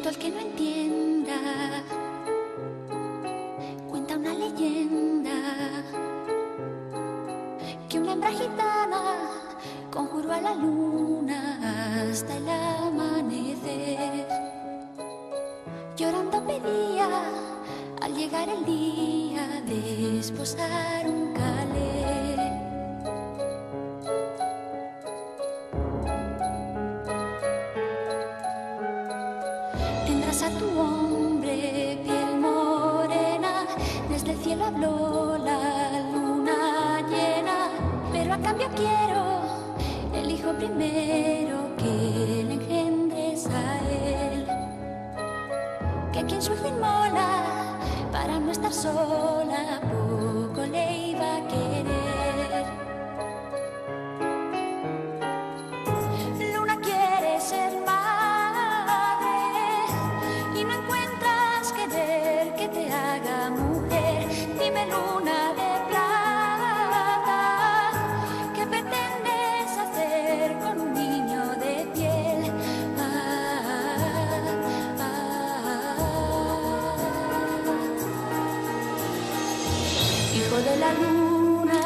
el que no entienda cuenta una leyenda que una hembra gitana conjuró a la luna hasta el amanecer. Llorando pedía al llegar el día de esposar un calé. Tendrás a tu hombre piel morena, desde el cielo habló la luna llena, pero a cambio quiero el hijo primero que le engendres a él, que quien su fin mola para no estar sola poco le iba a querer. Luna quiere ser madre y no encuentras querer que te haga mujer. Dime, luna de plata, ¿qué pretendes hacer con un niño de piel? Hijo de la luna,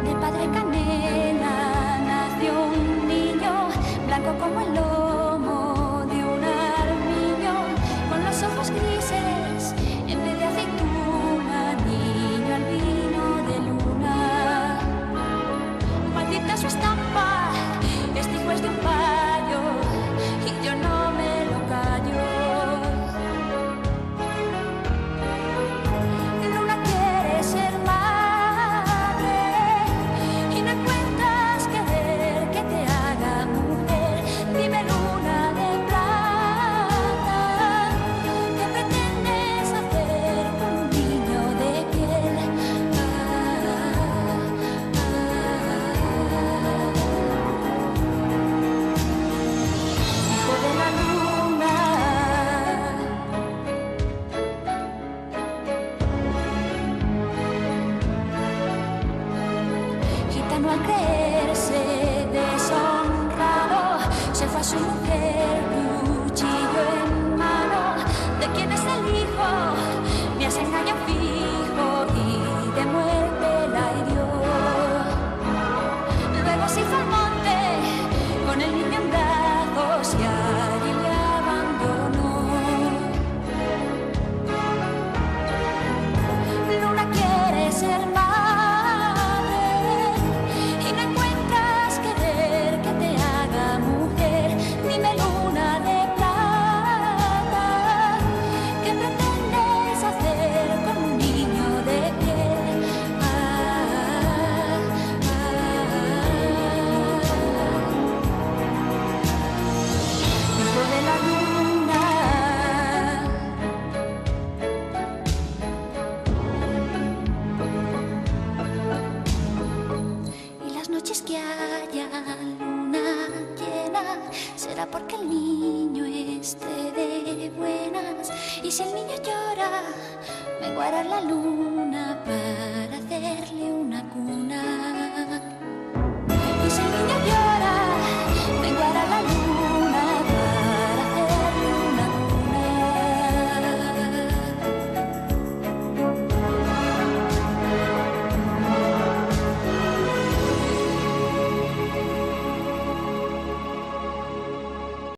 de padre canela nació un niño, blanco como el lomo de un armiño, con los ojos grises en vez de aceituna, niño albino de luna. Maldita su estampa, este hijo es de un payo y yo no me lo callo. Luna quiere ser madre y no encuentras querer que te haga mujer. Dime, luna de plata, ¿qué pretendes hacer con un niño de piel? Hijo de la luna, gitano al creerse deshonrado, se fue a su mujer, cuchillo en mano. ¿De quién es el hijo? Me has engañado fijo y de muerte la hirió. Luego se hizo al monte con el niño en brazos y allí le abandonó. Luna quiere ser madre y no encuentras querer que te haga mujer. Dime, luna de plata, ¿qué pretendes hacer con un niño de piel? Hijo de la luna, y las noches que haya luna llena será porque el niño esté de buenas. Y si el niño llora, menguará la luna para hacerle una cuna.